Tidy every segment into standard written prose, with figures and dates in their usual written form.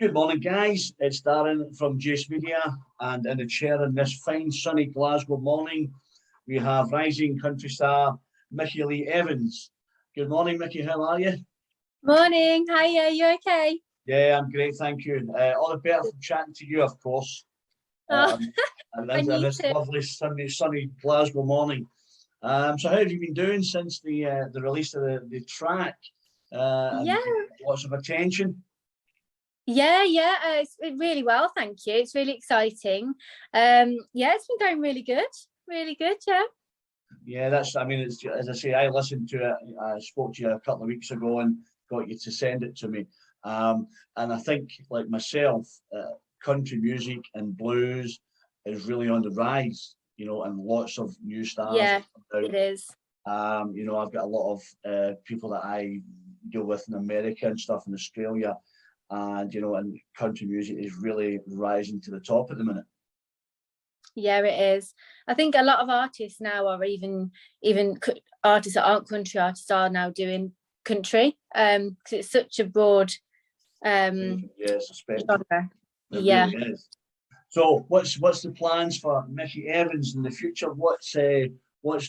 Good morning, guys. It's Darren from Juice Media, and in the chair in this fine sunny Glasgow morning, we have rising country star Mikki Lee Evans. Good morning, Mikki. How are you? Morning. Hiya. You okay? Yeah, I'm great, thank you. All the better from chatting to you, of course. Oh, Um, and and this, you this too. lovely sunny Glasgow morning. So how have you been doing since the release of the track? Yeah, And lots of attention. yeah. It's really well, thank you. It's really exciting. Yeah, it's been going really good. Really good. Yeah. Yeah, I mean, it's as I say, I listened to it. I spoke to you a couple of weeks ago and got you to send it to me. And I think, like myself, country music and blues is really on the rise, and lots of new stars Yeah, have come it is. out. I've got a lot of people that I deal with in America and stuff in Australia, and country music is really rising to the top at the minute. Yeah, it is. I think a lot of artists now are artists that aren't country artists are now doing country. Because it's such a broad Yes, I spectrum. genre. It Yeah. really is. So, what's the plans for Mikki Evans in the future? What's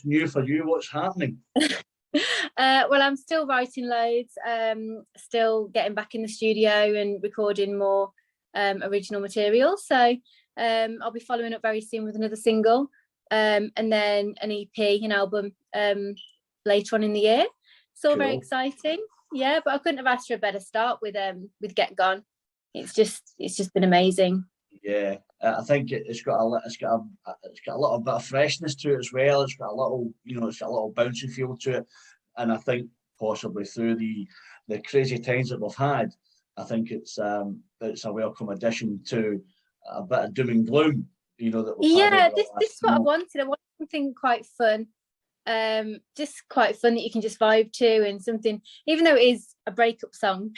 new for you? What's happening? Well, I'm still writing loads, still getting back in the studio and recording more original material. So I'll be following up very soon with another single, and then an EP, an album later on in the year. It's all very exciting. Yeah, but I couldn't have asked for a better start with Get Gone. It's just been amazing. Yeah, I think it's got a little bit of freshness to it as well. It's got a little, it's got a little bouncy feel to it, and I think possibly through the crazy times that we've had, I think it's a welcome addition to a bit of doom and gloom, that we've had over Yeah, the this last, is what I wanted. I wanted something quite fun, just quite fun that you can just vibe to, and something, even though it is a breakup song,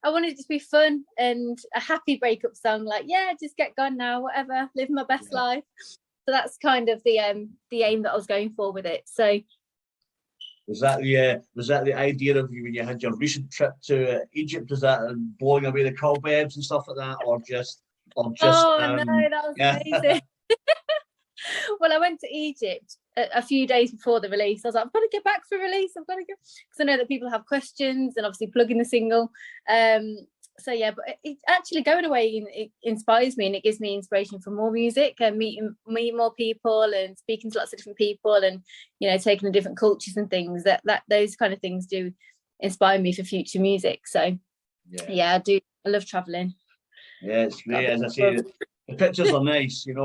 I wanted it to be fun and a happy breakup song, like, yeah, just get gone now, whatever, live my best life. So that's kind of the aim that I was going for with it. So Was that the idea of you when you had your recent trip to Egypt? Was that blowing away the cobwebs and stuff like that, or just oh no, that was yeah. amazing. Well, I went to Egypt a few days before the release. I was like, I've got to get back for release. I've got to go, because I know that people have questions and obviously plugging the single. So yeah, but it actually going away, it inspires me, and it gives me inspiration for more music and meeting more people and speaking to lots of different people, and taking to different cultures and things. That those kind of things do inspire me for future music. So yeah, I love traveling. Yeah, it's great. As I say, the pictures are nice, and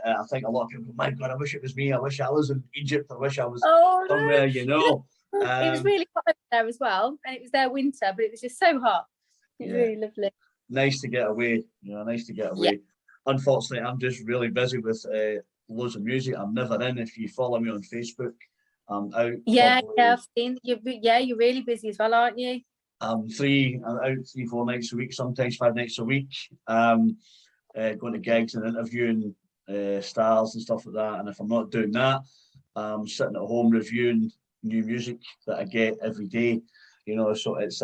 I think a lot of people, my God, I wish it was me. I wish I was in Egypt. I wish I was somewhere, It was really hot there as well, and it was their winter, but it was just so hot. It was really lovely. Nice to get away, nice to get away. Yeah. Unfortunately, I'm just really busy with loads of music. I'm never in. If you follow me on Facebook, I'm out. Yeah, I've seen you're really busy as well, aren't you? I'm out 3-4 nights a week, sometimes 5 nights a week. Going to gigs and interviewing stars and stuff like that. And if I'm not doing that, I'm sitting at home reviewing new music that I get every day. So it's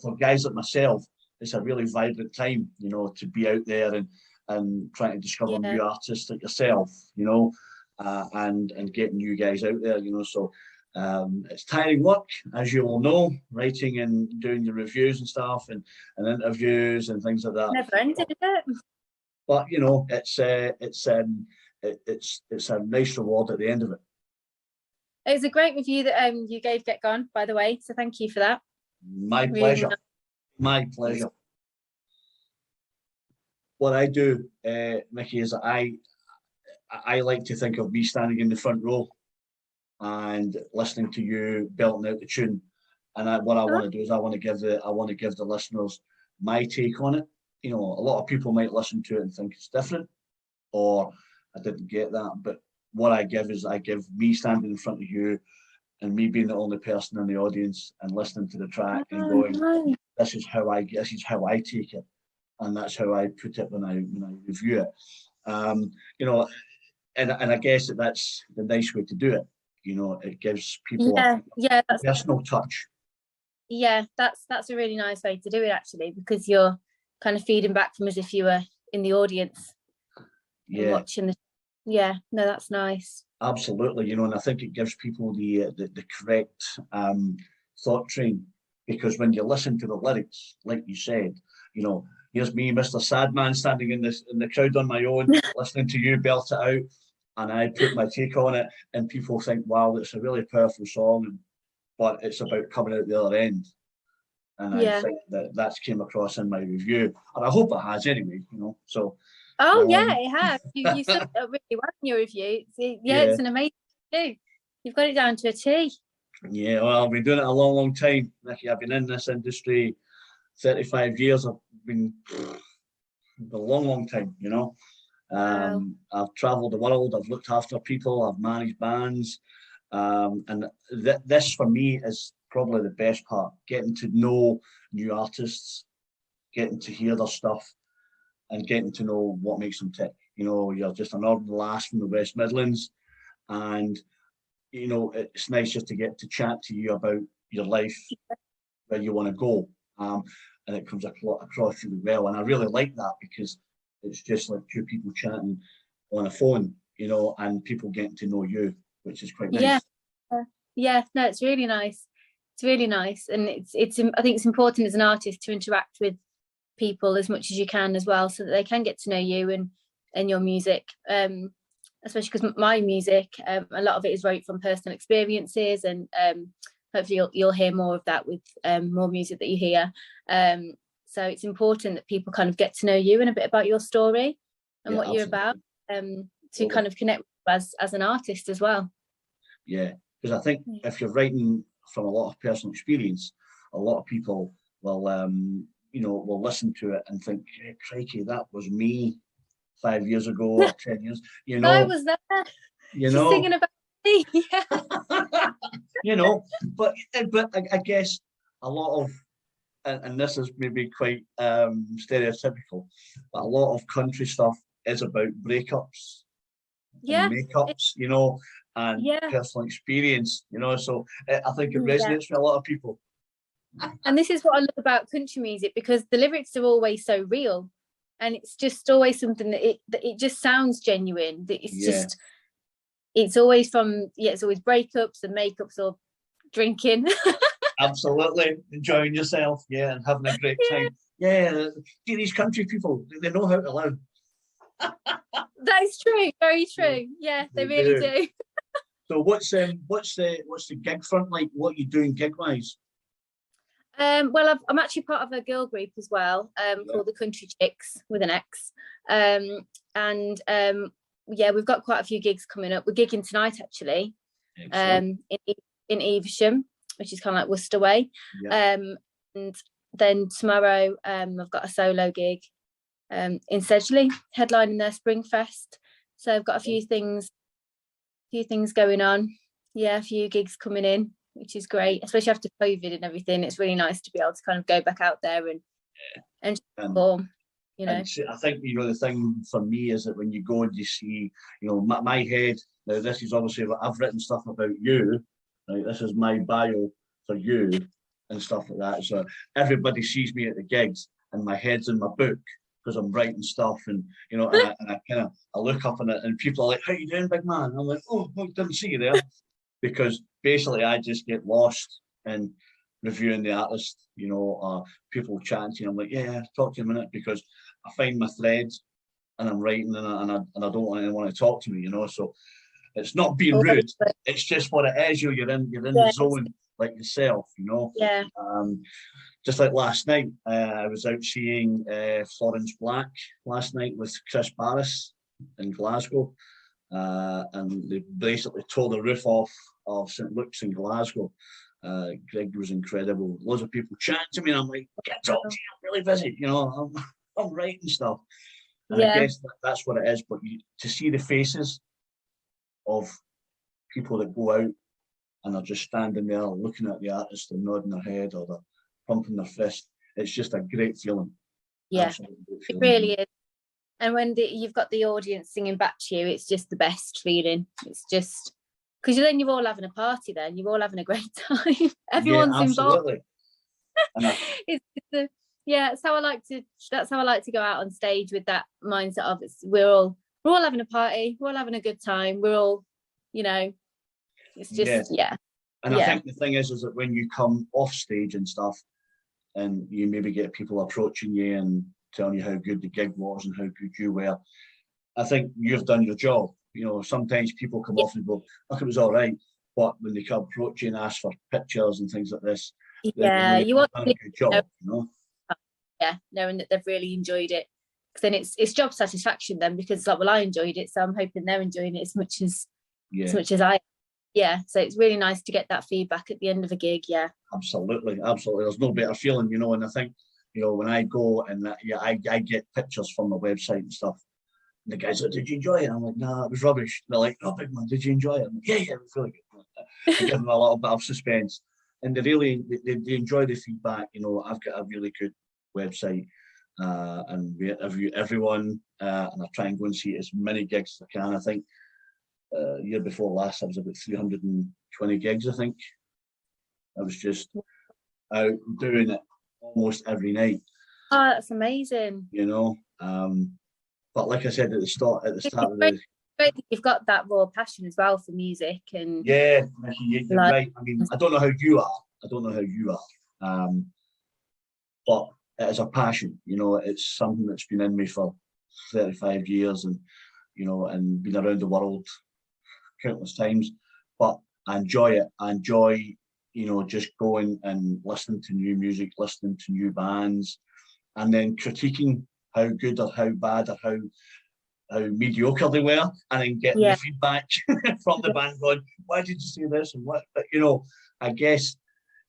for guys like myself, it's a really vibrant time, to be out there and trying to discover new artists like yourself, and getting new guys out there, So it's tiring work, as you all know, writing and doing the reviews and stuff and interviews and things like that. Never ended, is it? But it's a nice reward at the end of it. It was a great review that you gave Get Gone, by the way. So thank you for that. My pleasure. My pleasure. What I do, Mikki, is I like to think of me standing in the front row and listening to you belting out the tune. And what I want to do is I want to give the listeners my take on it. A lot of people might listen to it and think it's different, or I didn't get that. But what I give me standing in front of you and me being the only person in the audience and listening to the track and going, this is how I take it, and that's how I put it when I review it. And I guess that's the nice way to do it. It gives people a personal touch. yeah, that's a really nice way to do it, actually, because you're kind of feeding back from as if you were in the audience and watching the. Yeah, no, that's nice. Absolutely, and I think it gives people the correct thought train, because when you listen to the lyrics, like you said, here's me, Mr. Sadman, standing in the crowd on my own, listening to you belt it out, and I put my take on it, and people think, wow, it's a really powerful song, but it's about coming out the other end. And I think that's came across in my review, and I hope it has anyway, so. Oh yeah, it has. You summed it up really well in your review. It's an amazing review. You've got it down to a T. Yeah, well, I've been doing it a long, long time, Mikki. I've been in this industry 35 years. I've been a long, long time, Wow. I've traveled the world. I've looked after people. I've managed bands. And this for me is probably the best part, getting to know new artists, getting to hear their stuff, and getting to know what makes them tick. You're just an ordinary lass from the West Midlands, and it's nice just to get to chat to you about your life, where you want to go, and it comes across really well. And I really like that, because it's just like two people chatting on a phone, and people getting to know you, which is quite nice. Yeah, no, it's really nice. It's really nice, and it's I think it's important as an artist to interact with people as much as you can as well, so that they can get to know you and your music, especially because my music, a lot of it is wrote from personal experiences, and hopefully you'll hear more of that with more music that you hear, so it's important that people kind of get to know you and a bit about your story and what you're about, to kind of connect with as an artist as well. Yeah, because I think if you're writing from a lot of personal experience, a lot of people will will listen to it and think, hey, crikey, that was me 5 years ago or 10 years. I was there. She's singing about me. Yeah. But I guess a lot of, and this is maybe quite stereotypical, but a lot of country stuff is about breakups, and makeups, and personal experience, so I think it resonates with a lot of people. And this is what I love about country music, because the lyrics are always so real, and it's just always something that it just sounds genuine. That it's just, it's always it's always breakups and makeups or drinking. Absolutely, enjoying yourself, and having a great time. These country people, they know how to live. That is true, very true. Yeah, they really do. So what's the gig front like? What are you doing gig wise? Well, I'm actually part of a girl group as well, called the Country Chicks with an X, and we've got quite a few gigs coming up. We're gigging tonight actually, in Evesham, which is kind of like Worcester way, and then tomorrow I've got a solo gig in Sedgley, headlining their Spring Fest. So I've got a few things going on. A few gigs coming in, which is great, especially after COVID and everything. It's really nice to be able to kind of go back out there and perform, And I think, the thing for me is that when you go and you see, my head, now this is obviously, I've written stuff about you, right? This is my bio for you and stuff like that. So everybody sees me at the gigs and my head's in my book, because I'm writing stuff, and and I look up on it, and people are like, "How you doing, big man?" And I'm like, "Oh, didn't see you there," because basically I just get lost in reviewing the artist, people chatting to you. I'm like, yeah, talk to you a minute, because I find my threads and I'm writing, and I don't want anyone to talk to me, So it's not being rude. It's just what it is. You're in the zone, like yourself, just like last night, I was out seeing Florence Black last night with Chris Barris in Glasgow, and they basically tore the roof off of St Luke's in Glasgow. Greg was incredible. Loads of people chatting to me, and I'm like, "Get talk to you. I'm really busy, I'm writing stuff." And I guess that's what it is. But to see the faces of people that go out and are just standing there looking at the artist and nodding their head, or they're pumping their fist, it's just a great feeling. Yeah, it really is. And when you've got the audience singing back to you, it's just the best feeling. It's just, because then you're all having a party then, you're all having a great time. Everyone's involved. It's how I like to. That's how I like to go out on stage, with that mindset of we're all having a party, we're all having a good time, we're all, it's just And I think the thing is that when you come off stage and stuff, and you maybe get people approaching you and telling you how good the gig was and how good you were, I think you've done your job. Sometimes people come off and go, "Look, it was all right," but when they come approach you and ask for pictures and things like this, you want done a good job, knowing that they've really enjoyed it, because then it's job satisfaction then, because it's like, well, I enjoyed it, so I'm hoping they're enjoying it as much as I. So it's really nice to get that feedback at the end of a gig. Absolutely there's no better feeling, and I think when I go and I get pictures from the website and stuff, and the guys are like, "Did you enjoy it?" I'm like, "Nah, it was rubbish." They're like, "Oh, big man, did you enjoy it?" I'm like, yeah, it was really good. I give them a little bit of suspense, and they really they enjoy the feedback. I've got a really good website, and we interview everyone, and I try and go and see as many gigs as I can. I think year before last, I was about 320 gigs. I think I was just out doing it almost every night. Oh, that's amazing. But like I said at the start of the great that you've got that raw passion as well for music. And Mikki, you're right. I mean, I don't know how you are, but it is a passion. It's something that's been in me for 35 years, and and been around the world countless times. But I enjoy it. I enjoy just going and listening to new music, listening to new bands, and then critiquing how good or how bad or how mediocre they were, and then getting the feedback from the band going, "Why did you say this?" and what. But I guess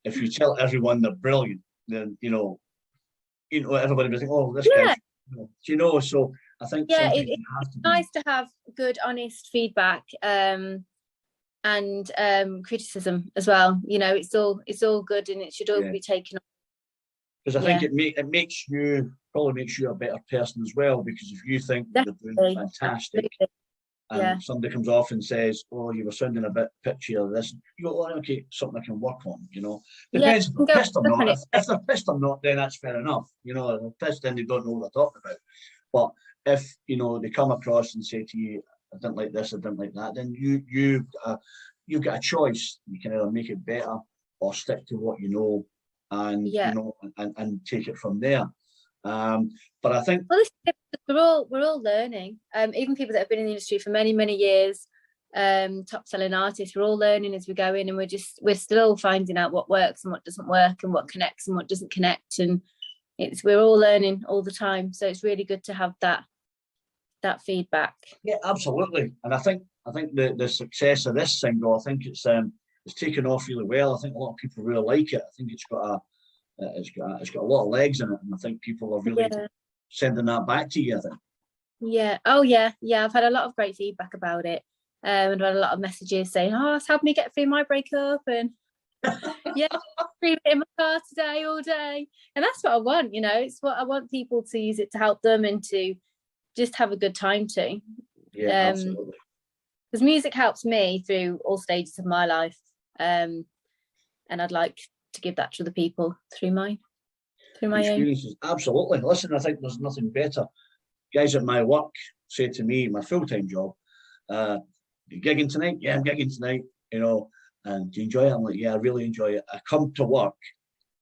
if you tell everyone they're brilliant, then everybody will think, "Oh, this guy," So I think it's nice to have good, honest feedback, and criticism as well. It's all good, and it should all be taken on. Because I think it makes you a better person as well, because if you think you're doing fantastic, and somebody comes off and says, "Oh, you were sounding a bit pitchy or this," you go, "Oh, okay, something I can work on." Depends if they're pissed or not. If they're pissed or not, then that's fair enough. If they're pissed, then they don't know what they're talking about. But if they come across and say to you, "I didn't like this, I didn't like that," then you've got a choice. You can either make it better or stick to what you know, and and take it from there. But I think we're all learning. Even people that have been in the industry for many, many years, top selling artists, we're all learning as we go in, and we're still finding out what works and what doesn't work, and what connects and what doesn't connect, and we're all learning all the time. So it's really good to have that feedback. Yeah, absolutely. And I think the success of this single, I think it's taken off really well. I think a lot of people really like it. I think it's got a lot of legs in it, and I think people are really sending that back to you, I think. Yeah. Oh yeah. I've had a lot of great feedback about it, and I've had a lot of messages saying, "Oh, it's helped me get through my breakup," and in my car today all day. And that's what I want. It's what I want people to use it to help them and to just have a good time too. Yeah, absolutely. Because music helps me through all stages of my life, and I'd like to give that to the people through my experiences. Absolutely. Listen, I think there's nothing better. Guys at my work say to me, my full-time job, "You gigging tonight?" "Yeah, I'm gigging tonight." And "Do you enjoy it?" I'm like, "Yeah, I really enjoy it. I come to work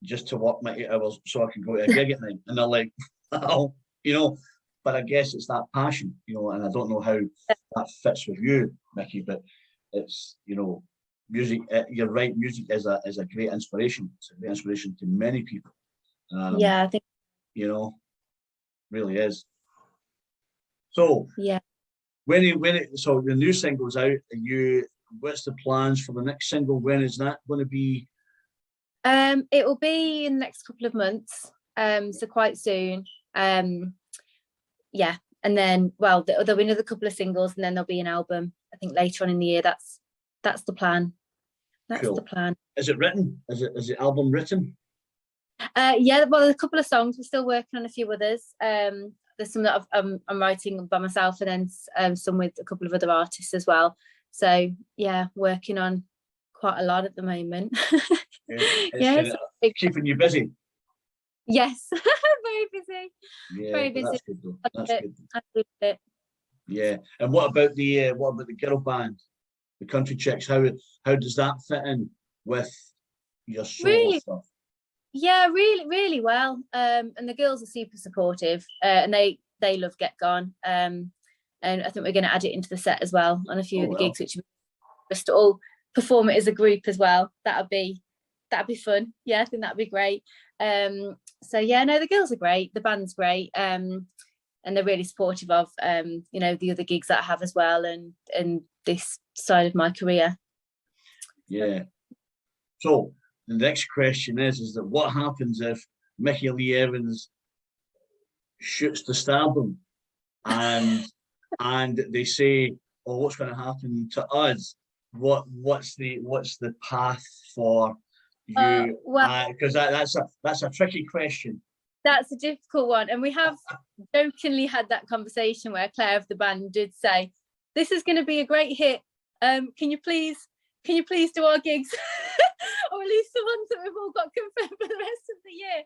just to work my 8 hours so I can go to a gig at night." And they're like, "Oh," but I guess it's that passion, and I don't know how that fits with you, Mikki, but it's, music, you're right, music is a great inspiration. It's a great inspiration to many people. I think really is. So so the new single's out, what's the plans for the next single? When is that going to be? It will be in the next couple of months, so quite soon. And then there'll be another couple of singles, and then there'll be an album, I think, later on in the year. That's the plan. The plan. Is it written? Is the album written? Well, a couple of songs. We're still working on a few others. There's some that I'm writing by myself, and then some with a couple of other artists as well. So working on quite a lot at the moment. Yeah, it's keeping you busy. Yes, very busy. Yeah, very busy. That's good though. That's good. I love it. Yeah, and what about the girl band, the Country Chicks? How does that fit in with your solo Really, stuff? yeah, really well. And the girls are super supportive, and they love Get Gone. And I think we're going to add it into the set as well on a few of the gigs, which just all perform it as a group as well. That'd be fun. Yeah, I think that'd be great. So yeah, no, the girls are great. The band's great. And they're really supportive of you know, the other gigs that I have as well, and this side of my career. Yeah. So the next question is that what happens if Mikki Lee Evans shoots the stardom and they say, oh, what's going to happen to us? What's the path for you? Because that's a tricky question. That's a difficult one, and we have jokingly had that conversation where Claire of the band did say, "This is going to be a great hit. Can you please do our gigs, or at least the ones that we've all got confirmed for the rest of the year?"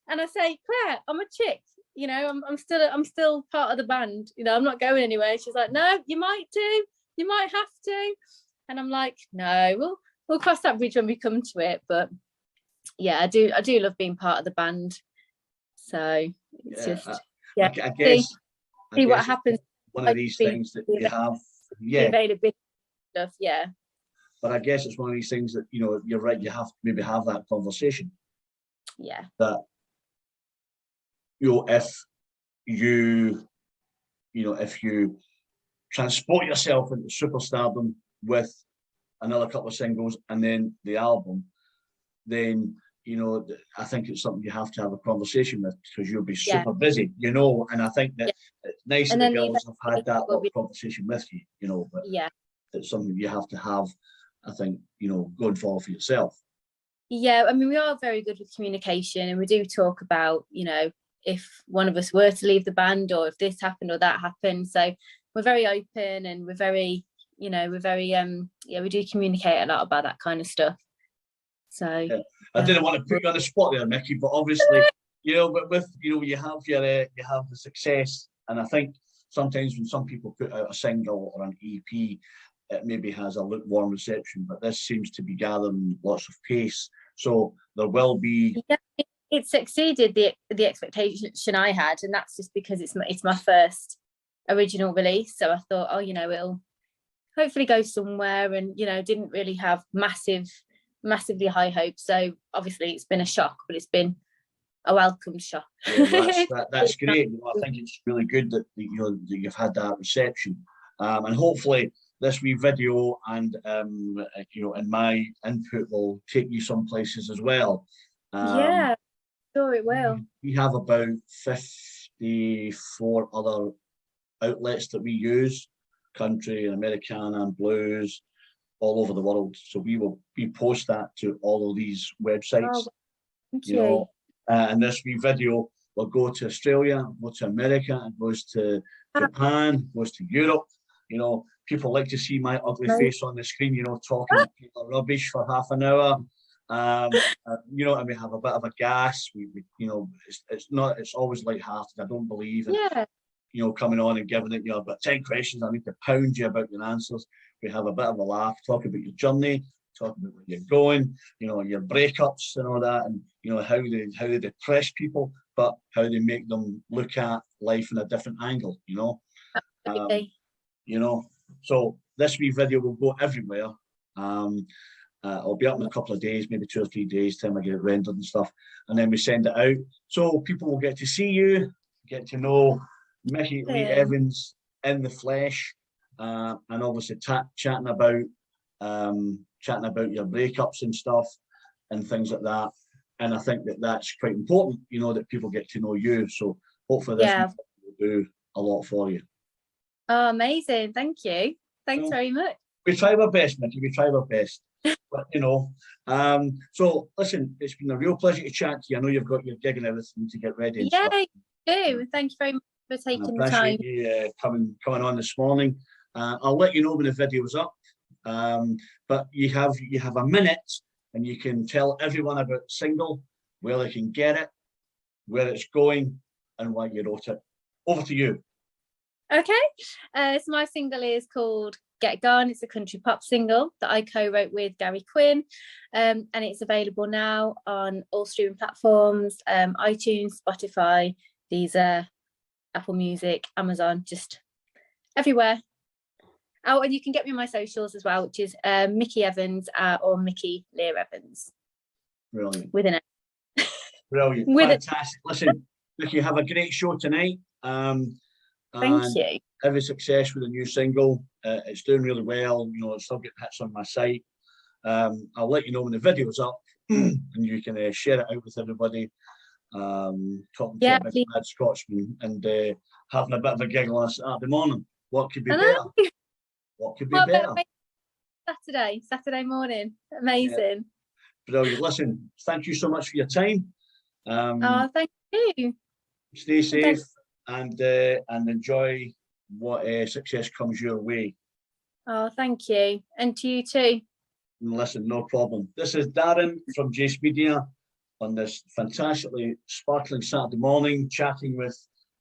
And I say, "Claire, I'm a chick. You know, I'm still part of the band. You know, I'm not going anywhere." She's like, "No, you might do. You might have to." And I'm like, "No, we'll cross that bridge when we come to it." But yeah, I do love being part of the band. So it's I guess see what happens. One of these things that you have, the availability stuff, yeah. But I guess it's one of these things that, you know, you're right. You have to maybe have that conversation. Yeah. That, you know, if you transport yourself into superstardom with another couple of singles and then the album, then, you know, I think it's something you have to have a conversation with, because you'll be super busy, you know. And I think that it's nice that the girls have had that conversation with you, you know. But it's something you have to have, I think, you know, going forward for yourself. Yeah, I mean, we are very good with communication, and we do talk about, you know, if one of us were to leave the band, or if this happened or that happened. So we're very open, and we're very, you know, we do communicate a lot about that kind of stuff. So I didn't want to put you on the spot there, Mikki, but obviously, you know, but with, you know, you have the success, and I think sometimes when some people put out a single or an EP, it maybe has a lukewarm reception, but this seems to be gathering lots of pace. So there will be. Yeah, it's exceeded the expectation I had, and that's just because it's my first original release. So I thought, oh, you know, it'll hopefully go somewhere, and, you know, didn't really have massively high hopes. So obviously it's been a shock, but it's been a welcome shock. Yeah, that's great. You know, I think it's really good that, you know, that you've had that reception, and hopefully this wee video and you know, and my input will take you some places as well. Yeah, sure it will. We have about 54 other outlets that we use, country and Americana and blues, all over the world. So we post that to all of these websites. Oh, thank you know, and this wee video will go to Australia, go to America, and goes to Japan, goes to Europe. You know, people like to see my ugly face on the screen, you know, talking rubbish for half an hour. You know, and we have a bit of a gas. We you know, it's always light-hearted. I don't believe in, you know, coming on and giving it, you know, about 10 questions, I need to pound you about your answers. We have a bit of a laugh, talk about your journey, talk about where you're going, you know, your breakups and all that, and, you know, how they depress people, but how they make them look at life in a different angle, you know. You know, so this wee video will go everywhere. I'll be up in a couple of days, maybe 2 or 3 days, time I get it rendered and stuff, and then we send it out. So people will get to see you, get to know Mikki Lee Evans in the flesh, and obviously chatting about your breakups and stuff and things like that. And I think that that's quite important, you know, that people get to know you. So hopefully this will do a lot for you. Oh, amazing. Thank you. Thanks very much. We try our best, Mikki. We try our best. But, you know, so listen, it's been a real pleasure to chat to you. I know you've got your gig and everything to get ready. Yeah, I do. Thank you very much for taking the time. You coming on this morning. I'll let you know when the video's up. But you have a minute, and you can tell everyone about the single, where they can get it, where it's going, and why you wrote it. Over to you. Okay, so my single is called Get Gone. It's a country pop single that I co-wrote with Gary Quinn, and it's available now on all streaming platforms, iTunes, Spotify, Deezer, Apple Music, Amazon, just everywhere. Oh, and you can get me on my socials as well, which is Mikki Evans or Mikki Leah Evans. Brilliant. With an A. Brilliant. Fantastic. Listen, Mikki, have a great show tonight. Thank you. Every success with a new single. It's doing really well. You know, it's still getting hits on my site. I'll let you know when the video's up, and you can share it out with everybody. Talking to a big mad Scotsman and having a bit of a giggle on a Saturday morning. What could be better? What could be better? Saturday morning. Amazing. Yeah. Brilliant. Listen, thank you so much for your time. Thank you. Stay safe and enjoy what success comes your way. Oh, thank you. And to you too. Listen, no problem. This is Darren from Jace Media on this fantastically sparkling Saturday morning, chatting with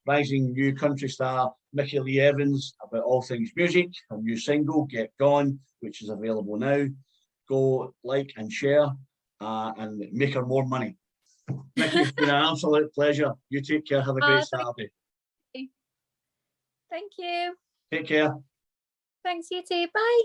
rising new country star Mikki Leah Evans about all things music. Her new single, Get Gone, which is available now. Go like and share and make her more money. Mikki, it's been an absolute pleasure. You take care. Have a great Saturday. Thank you. Take care. Thanks, you too. Bye.